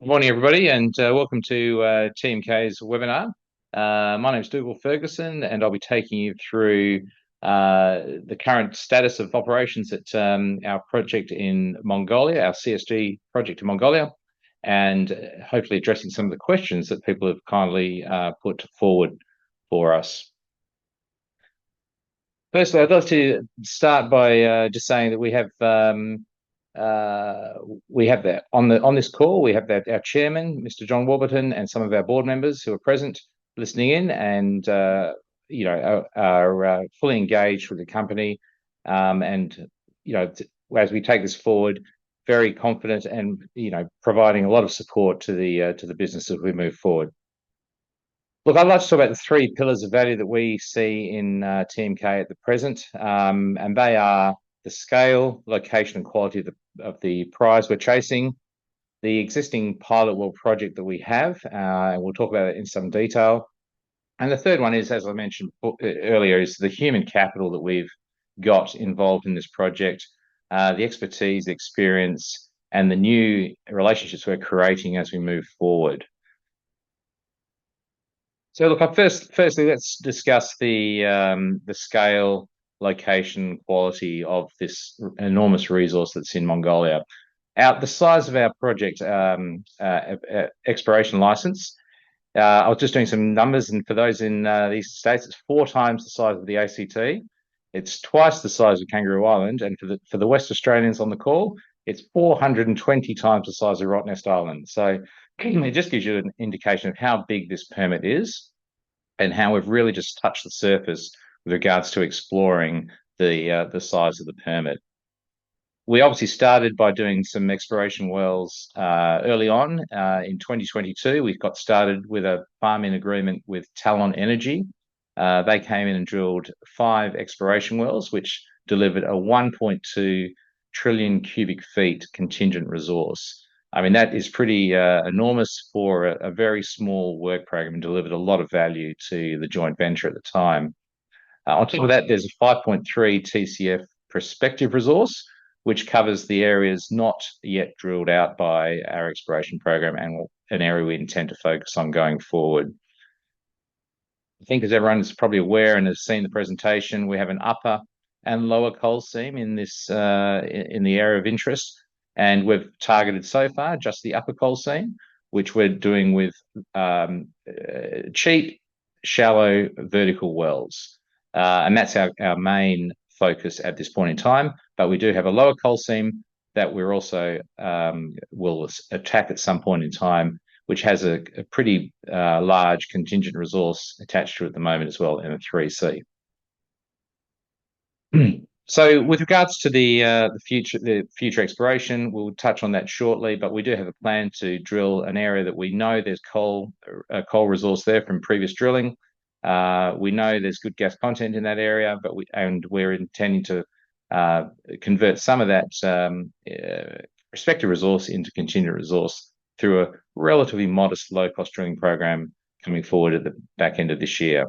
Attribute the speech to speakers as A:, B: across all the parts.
A: Good morning, everybody, and welcome to TMK's webinar. My name is Dougal Ferguson, and I'll be taking you through the current status of operations at our project in Mongolia, our CSG project in Mongolia, and hopefully addressing some of the questions that people have kindly put forward for us. Firstly, I'd like to start by just saying that we have that on this call. We have our chairman, Mr. John Warburton, and some of our board members who are present, listening in, and are fully engaged with the company. And as we take this forward, very confident, and providing a lot of support to the business as we move forward. Look, I'd like to talk about the three pillars of value that we see in TMK at the present, and they are the scale, location, and quality of the prize we're chasing, the existing pilot well project that we have, and we'll talk about it in some detail. And the third one is, as I mentioned earlier, is the human capital that we've got involved in this project, the expertise, the experience, and the new relationships we're creating as we move forward. So look, firstly, let's discuss the scale, location, quality of this enormous resource that's in Mongolia. The size of our project exploration license, I was just doing some numbers, and for those in these states, it's 4 times the size of the ACT. It's twice the size of Kangaroo Island, and for the West Australians on the call, it's 420 times the size of Rottnest Island. So it just gives you an indication of how big this permit is and how we've really just touched the surface with regards to exploring the size of the permit. We obviously started by doing some exploration wells early on in 2022. We got started with a farm-in agreement with TMK Energy. They came in and drilled 5 exploration wells, which delivered a 1.2 trillion cubic feet contingent resource. I mean, that is pretty enormous for a very small work program, and delivered a lot of value to the joint venture at the time. On top of that, there's a 5.3 TCF prospective resource, which covers the areas not yet drilled out by our exploration program, and an area we intend to focus on going forward. I think, as everyone is probably aware and has seen the presentation, we have an upper and lower coal seam in this in the area of interest, and we've targeted so far just the upper coal seam, which we're doing with cheap, shallow, vertical wells, and that's our main focus at this point in time. But we do have a lower coal seam that we're also will attack at some point in time, which has a pretty large contingent resource attached to it at the moment as well, in a 3C. So with regards to the future exploration, we'll touch on that shortly, but we do have a plan to drill an area that we know there's coal resource there from previous drilling. We know there's good gas content in that area, but we're intending to convert some of that prospective resource into contingent resource through a relatively modest low-cost drilling program coming forward at the back end of this year.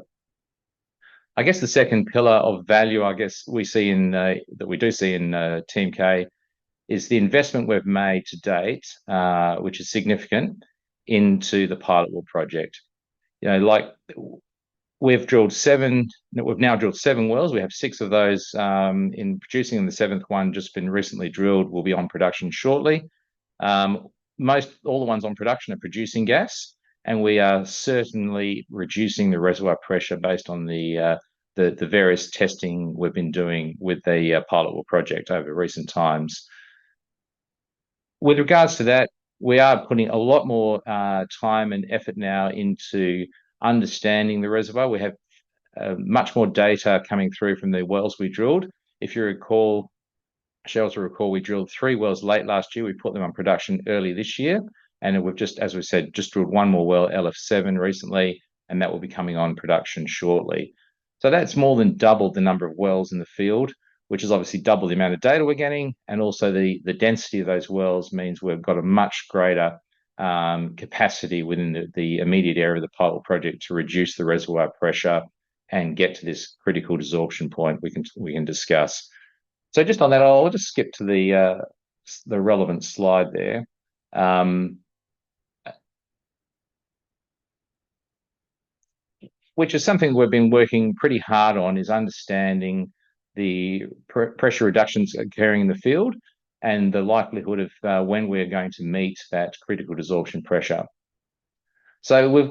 A: I guess the second pillar of value, I guess we see that we do see in TMK, is the investment we've made to date, which is significant, into the pilot well project. We've now drilled 7 wells. We have 6 of those in producing, and the 7th one just been recently drilled, will be on production shortly. All the ones on production are producing gas, and we are certainly reducing the reservoir pressure based on the various testing we've been doing with the pilot well project over recent times. With regards to that, we are putting a lot more time and effort now into understanding the reservoir. We have much more data coming through from the wells we drilled. If you recall, Cheryl will recall, we drilled 3 wells late last year. We put them on production early this year, and we've just, as we said, just drilled 1 more well, LF7, recently, and that will be coming on production shortly. So that's more than doubled the number of wells in the field, which is obviously double the amount of data we're getting, and also the density of those wells means we've got a much greater capacity within the immediate area of the pilot well project to reduce the reservoir pressure and get to this critical desorption point we can discuss. So just on that, I'll just skip to the relevant slide there. which is something we've been working pretty hard on, is understanding the pressure reductions occurring in the field and the likelihood of when we're going to meet that critical desorption pressure. So we've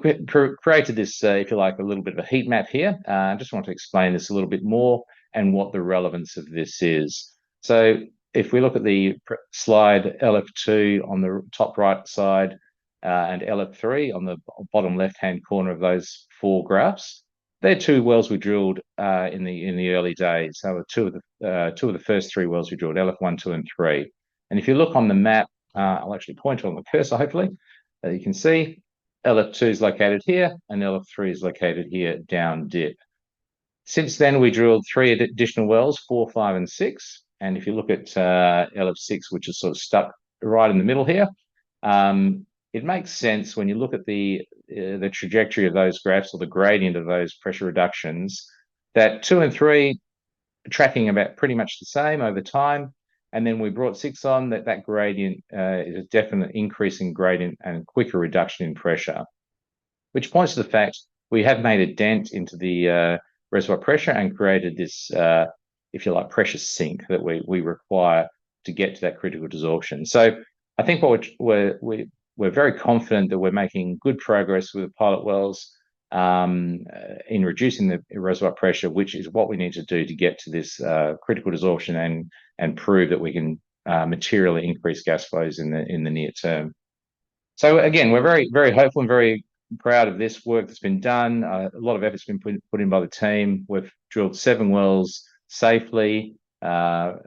A: created this, if you like, a little bit of a heat map here. I just want to explain this a little bit more and what the relevance of this is. So if we look at the slide LF2 on the top right side and LF3 on the bottom left-hand corner of those four graphs, they're two wells we drilled in the early days. So two of the first three wells we drilled, LF1, 2, and 3. And if you look on the map, I'll actually point on the cursor, hopefully, you can see LF2 is located here and LF3 is located here down dip. Since then, we drilled 3 additional wells, 4, 5, and 6. And if you look at LF6, which is sort of stuck right in the middle here, it makes sense when you look at the trajectory of those graphs or the gradient of those pressure reductions, that 2 and 3 are tracking about pretty much the same over time. And then we brought 6 on, that gradient is a definite increase in gradient and quicker reduction in pressure, which points to the fact we have made a dent into the reservoir pressure and created this, if you like, pressure sink that we require to get to that critical desorption. So I think what we're very confident that we're making good progress with the pilot wells in reducing the reservoir pressure, which is what we need to do to get to this critical desorption and prove that we can materially increase gas flows in the near term. So again, we're very, very hopeful and very proud of this work that's been done. A lot of effort's been put in by the team. We've drilled 7 wells safely, more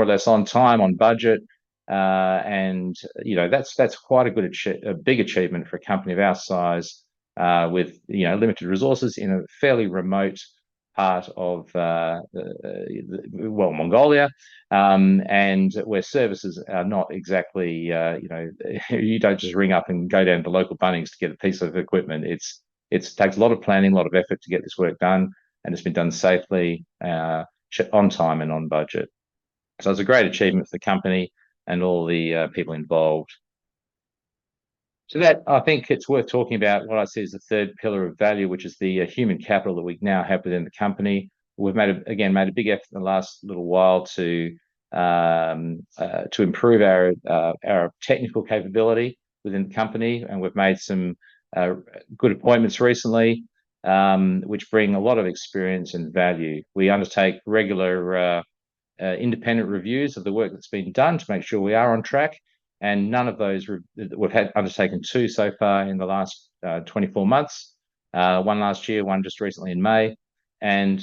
A: or less on time, on budget. And that's quite a big achievement for a company of our size, with limited resources in a fairly remote part of Mongolia, and where services are not exactly you don't just ring up and go down to the local Bunnings to get a piece of equipment. It takes a lot of planning, a lot of effort to get this work done, and it's been done safely, on time and on budget. So it's a great achievement for the company and all the people involved. So that, I think it's worth talking about what I see as the third pillar of value, which is the human capital that we now have within the company. We've made a big effort in the last little while to improve our technical capability within the company, and we've made some good appointments recently, which bring a lot of experience and value. We undertake regular independent reviews of the work that's been done to make sure we are on track. And none of those we've had undertaken 2 so far in the last 24 months. One last year, one just recently in May, and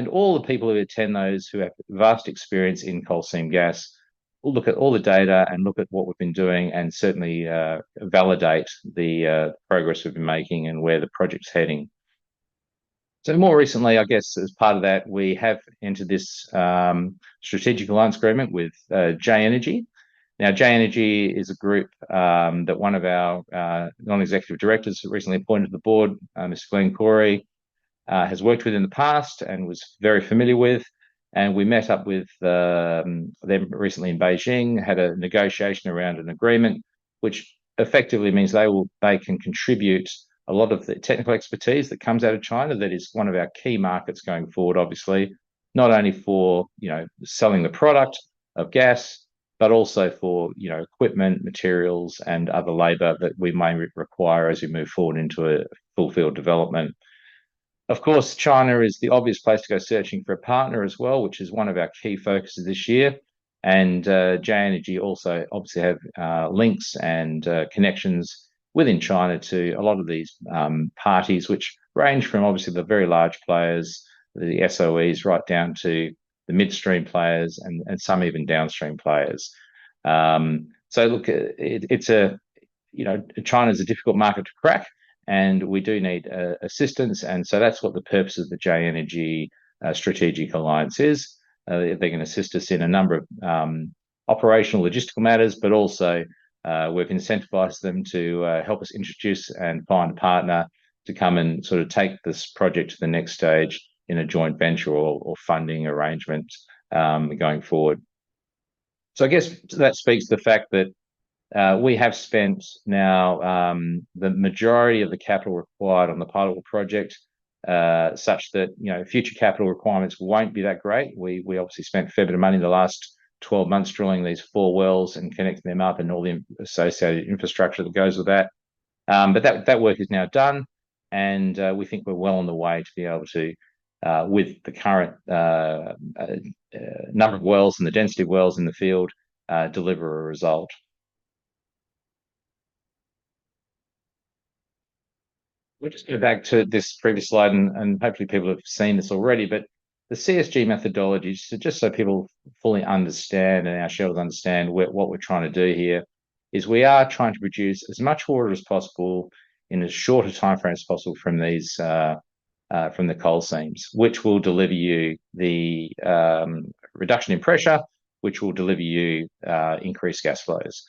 A: all the people who attend those who have vast experience in coal seam gas will look at all the data and look at what we've been doing, and certainly validate the progress we've been making and where the project's heading. So more recently, I guess, as part of that, we have entered this strategic alliance agreement with J Energy. Now, J Energy is a group that one of our non-executive directors recently appointed to the board, Mr. Glenn Corey, has worked with in the past and was very familiar with. And we met up with them recently in Beijing, had a negotiation around an agreement, which effectively means they can contribute a lot of the technical expertise that comes out of China. That is one of our key markets going forward, obviously, not only for selling the product of gas, but also for equipment, materials, and other labour that we may require as we move forward into a full field development. Of course, China is the obvious place to go searching for a partner as well, which is one of our key focuses this year. And J Energy also obviously have links and connections within China to a lot of these parties, which range from obviously the very large players, the SOEs, right down to the midstream players and some even downstream players. So look, China's a difficult market to crack, and we do need assistance. And so that's what the purpose of the J Energy Strategic Alliance is. They can assist us in a number of operational logistical matters, but also we've incentivized them to help us introduce and find a partner to come and sort of take this project to the next stage in a joint venture or funding arrangement going forward. So I guess that speaks to the fact that we have spent now the majority of the capital required on the pilot project. such that future capital requirements won't be that great. We obviously spent a fair bit of money in the last 12 months drilling these 4 wells and connecting them up and all the associated infrastructure that goes with that. But that work is now done, and we think we're well on the way to be able to, with the current number of wells and the density of wells in the field, deliver a result. We'll just go back to this previous slide, and hopefully people have seen this already, but the CSG methodology, just so people fully understand and our shareholders understand what we're trying to do here, is we are trying to produce as much water as possible in as short a time frame as possible from these from the coal seams, which will deliver you the reduction in pressure, which will deliver you increased gas flows.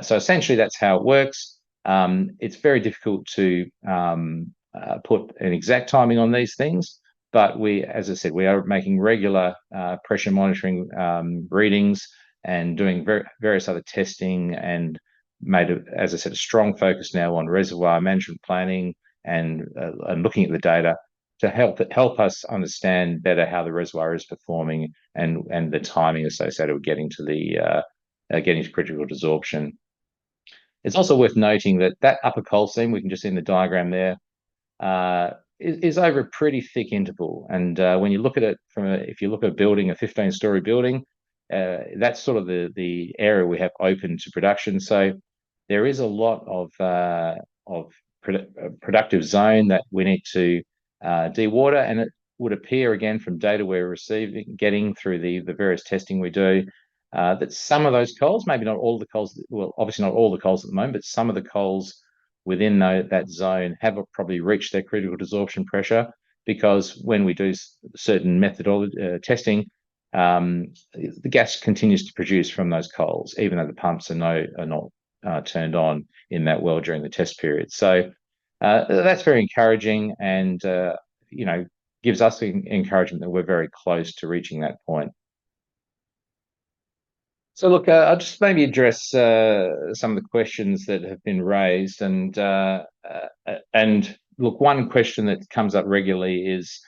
A: So essentially, that's how it works. It's very difficult to put an exact timing on these things, but as I said, we are making regular pressure monitoring readings and doing various other testing, and made, as I said, a strong focus now on reservoir management planning and looking at the data to help us understand better how the reservoir is performing and the timing associated with getting to critical desorption. It's also worth noting that upper coal seam, we can just see in the diagram there, is over a pretty thick interval. And when you look at it if you look at a building, a 15-story building, that's sort of the area we have open to production. So there is a lot of productive zone that we need to dewater, and it would appear, again, from data we're getting through the various testing we do, that some of those coals, maybe not all the coals, well, obviously not all the coals at the moment, but some of the coals within that zone have probably reached their critical desorption pressure, because when we do certain methodology testing, the gas continues to produce from those coals, even though the pumps are not turned on in that well during the test period. So that's very encouraging, and gives us the encouragement that we're very close to reaching that point. So look, I'll just maybe address some of the questions that have been raised, and look, one question that comes up regularly is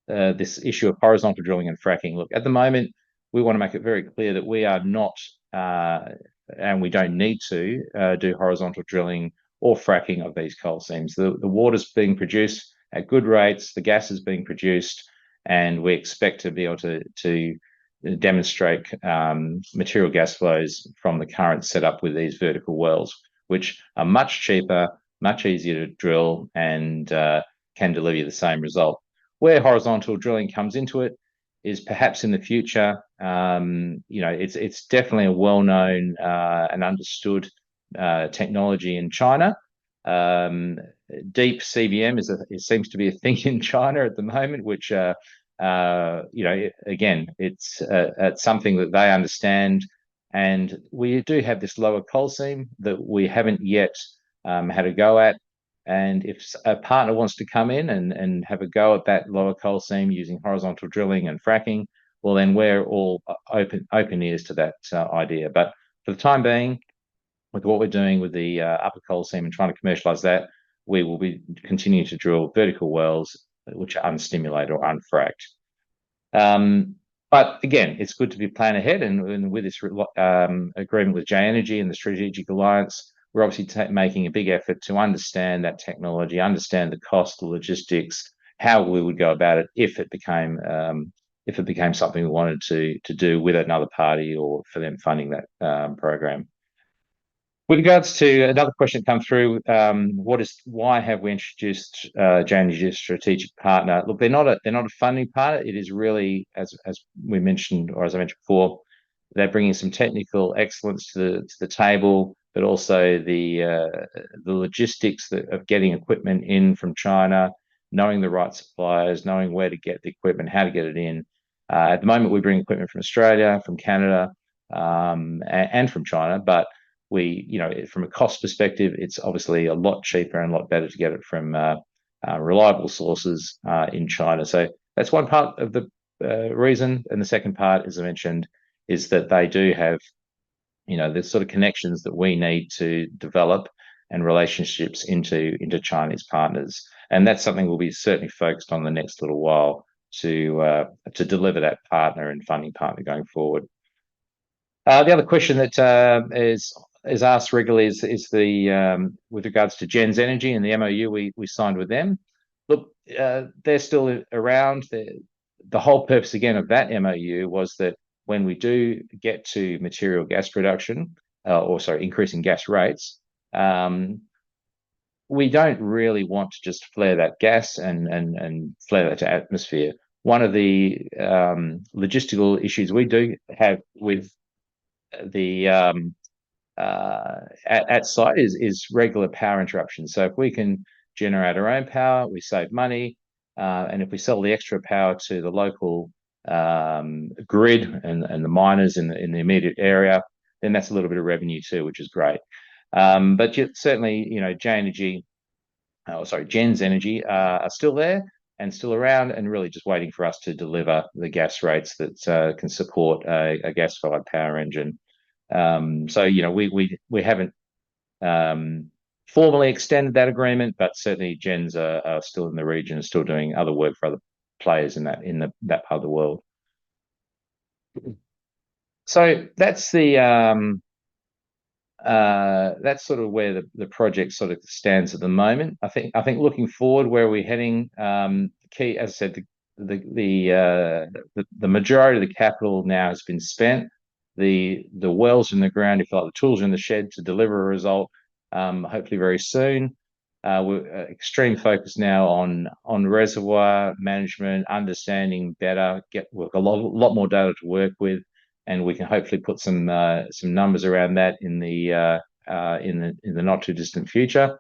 A: this issue of horizontal drilling and fracking. Look, at the moment, we want to make it very clear that we are not, and we don't need to do horizontal drilling or fracking of these coal seams. The water's being produced at good rates, the gas is being produced, and we expect to be able to demonstrate material gas flows from the current setup with these vertical wells, which are much cheaper, much easier to drill, and can deliver you the same result. Where horizontal drilling comes into it is perhaps in the future. It's definitely a well-known and understood technology in China. Deep CBM seems to be a thing in China at the moment, which again, it's something that they understand, and we do have this lower coal seam that we haven't yet had a go at. And if a partner wants to come in and have a go at that lower coal seam using horizontal drilling and fracking, well, then we're all open ears to that idea. But for the time being, with what we're doing with the upper coal seam and trying to commercialize that, we will be continuing to drill vertical wells which are unstimulated or unfracked. But again, it's good to be planning ahead, and with this agreement with J Energy and the Strategic Alliance, we're obviously making a big effort to understand that technology, understand the cost, the logistics, how we would go about it if it became something we wanted to do with another party or for them funding that program. With regards to another question come through, why have we introduced J Energy as a strategic partner? Look, they're not a funding partner. It is really, as we mentioned, or as I mentioned before, they're bringing some technical excellence to the table, but also the logistics of getting equipment in from China, knowing the right suppliers, knowing where to get the equipment, how to get it in. At the moment, we bring equipment from Australia, from Canada, and from China, but from a cost perspective, it's obviously a lot cheaper and a lot better to get it from reliable sources in China. So that's one part of the reason. And the second part, as I mentioned, is that they do have the sort of connections that we need to develop and relationships into Chinese partners. And that's something we'll be certainly focused on the next little while to deliver that partner and funding partner going forward. The other question that is asked regularly is the with regards to Gens Energy and the MOU we signed with them. Look, they're still around. The whole purpose again of that MOU was that when we do get to material gas production, increasing gas rates, we don't really want to just flare that gas and flare that to atmosphere. One of the logistical issues we do have with the at site is regular power interruptions. So if we can generate our own power, we save money, and if we sell the extra power to the local grid and the miners in the immediate area, then that's a little bit of revenue too, which is great. But certainly, Gens Energy are still there and still around, and really just waiting for us to deliver the gas rates that can support a gas-fired power engine. So we haven't formally extended that agreement, but certainly Gens are still in the region and still doing other work for other players in that part of the world. So that's that's sort of where the project sort of stands at the moment. I think looking forward, where we're heading, key, as I said, the majority of the capital now has been spent. The wells in the ground, if you like, the tools are in the shed to deliver a result, hopefully very soon. We're extreme focus now on reservoir management, understanding better, we've got a lot more data to work with, and we can hopefully put some numbers around that in the not too distant future.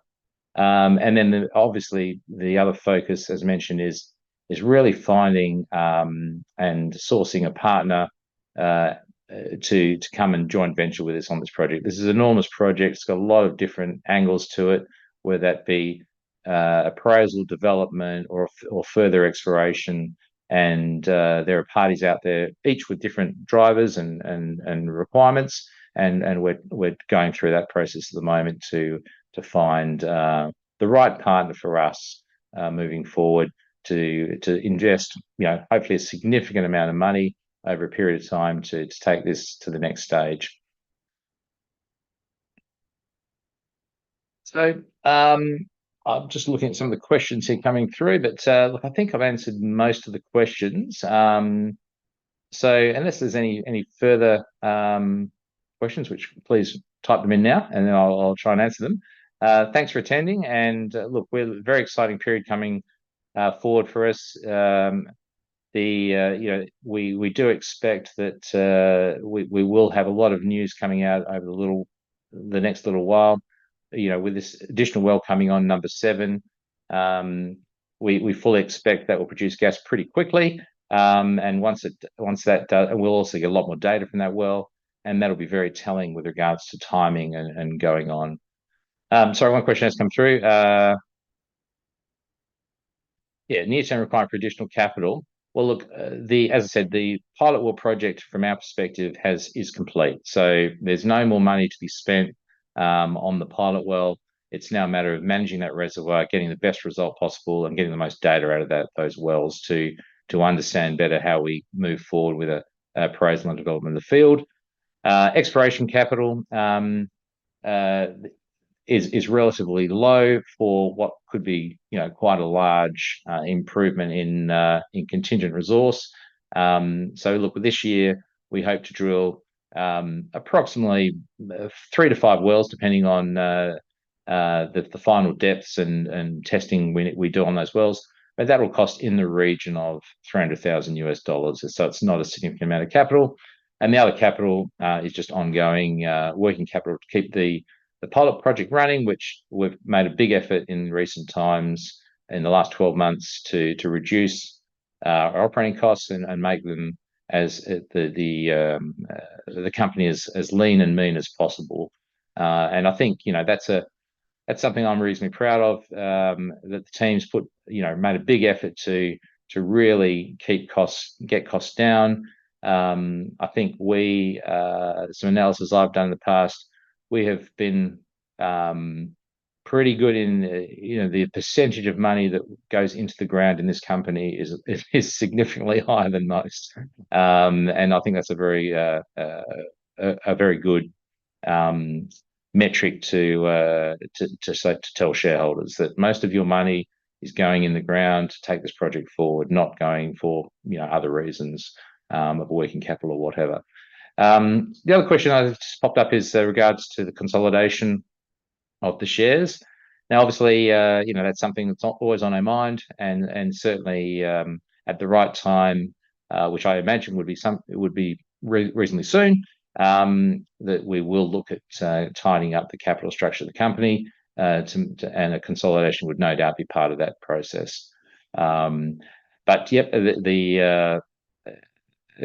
A: And then obviously the other focus, as mentioned, is really finding and sourcing a partner to come and joint venture with us on this project. This is an enormous project. It's got a lot of different angles to it, whether that be appraisal, development, or further exploration. And there are parties out there, each with different drivers and requirements. And we're going through that process at the moment to find the right partner for us moving forward to invest, hopefully a significant amount of money over a period of time to take this to the next stage. So I'm just looking at some of the questions here coming through, but look, I think I've answered most of the questions. So unless there's any further questions, which please type them in now, and then I'll try and answer them. Thanks for attending, and look, we're a very exciting period coming forward for us. We do expect that we will have a lot of news coming out over the next little while. With this additional well coming on, number 7, we fully expect that will produce gas pretty quickly. And once that does, and we'll also get a lot more data from that well, and that'll be very telling with regards to timing and going on. Sorry, one question has come through. Near-term requirement for additional capital. Well, look, as I said, the pilot well project from our perspective is complete. So there's no more money to be spent on the pilot well. It's now a matter of managing that reservoir, getting the best result possible, and getting the most data out of those wells to understand better how we move forward with a appraisal and development of the field. Exploration capital is relatively low for what could be quite a large improvement in contingent resource. So look, this year we hope to drill approximately 3 to 5 wells, depending on the final depths and testing we do on those wells. But that will cost in the region of $300,000. So it's not a significant amount of capital. And the other capital is just ongoing working capital to keep the pilot project running, which we've made a big effort in recent times in the last 12 months to reduce our operating costs and make them as the company as lean and mean as possible. And I think that's something I'm reasonably proud of, that the team's made a big effort to really get costs down. I think some analysis I've done in the past, we have been pretty good in the percentage of money that goes into the ground in this company is significantly higher than most, and I think that's a very good metric to tell shareholders that most of your money is going in the ground to take this project forward, not going for other reasons of working capital or whatever. The other question that just popped up is regards to the consolidation of the shares. Now, obviously, that's something that's not always on our mind, and certainly at the right time, which I imagine would be reasonably soon, that we will look at tidying up the capital structure of the company, and a consolidation would no doubt be part of that process. But yep, the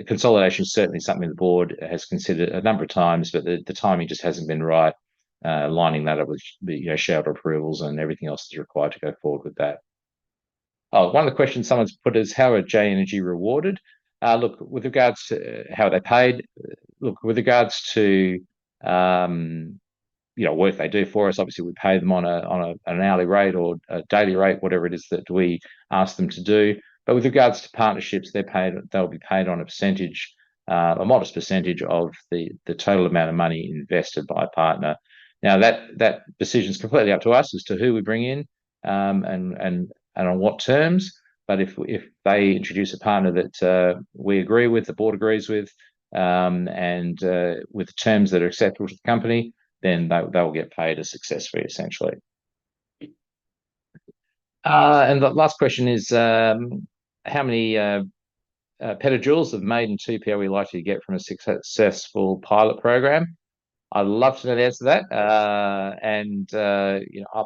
A: consolidation is certainly something the board has considered a number of times, but the timing just hasn't been right, lining that up with the shareholder approvals and everything else that's required to go forward with that. Oh, one of the questions someone's put is, how are J Energy rewarded? Look, with regards to how they paid, with regards to work they do for us, obviously we pay them on an hourly rate or a daily rate, whatever it is that we ask them to do. But with regards to partnerships, they'll be paid on a percentage, a modest percentage of the total amount of money invested by a partner. Now that decision is completely up to us as to who we bring in, and on what terms. But if they introduce a partner that we agree with, the board agrees with, and with terms that are acceptable to the company, then they'll get paid a success fee, essentially. And the last question is, how many petajoules of maiden 2P are we likely to get from a successful pilot program? I'd love to know the answer to that.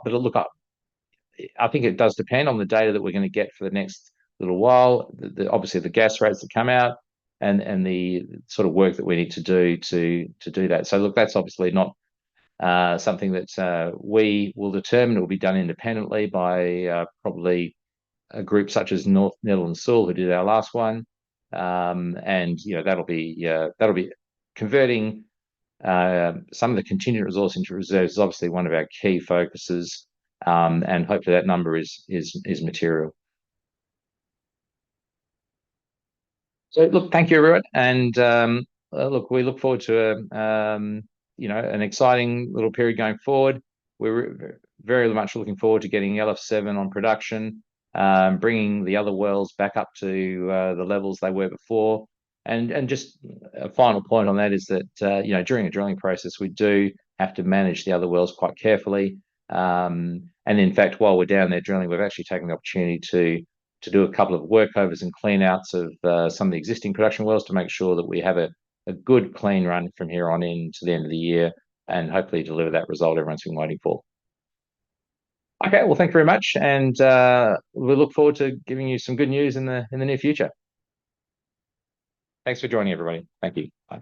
A: But look, I think it does depend on the data that we're going to get for the next little while. Obviously, the gas rates that come out, and the sort of work that we need to do to do that. So look, that's obviously not something that we will determine. It will be done independently by probably a group such as North Netherland Sewell, who did our last one, and that'll be converting some of the contingent resource into reserves is obviously one of our key focuses, and hopefully that number is material. So look, thank you everyone, and look, we look forward to an exciting little period going forward. We're very much looking forward to getting LF7 on production, bringing the other wells back up to the levels they were before. And just a final point on that is that during a drilling process, we do have to manage the other wells quite carefully. And in fact, while we're down there drilling, we've actually taken the opportunity to do a couple of workovers and clean outs of some of the existing production wells to make sure that we have a good clean run from here on in to the end of the year, and hopefully deliver that result everyone's been waiting for. Okay, well, thank you very much, and we look forward to giving you some good news in the near future. Thanks for joining, everybody. Thank you. Bye.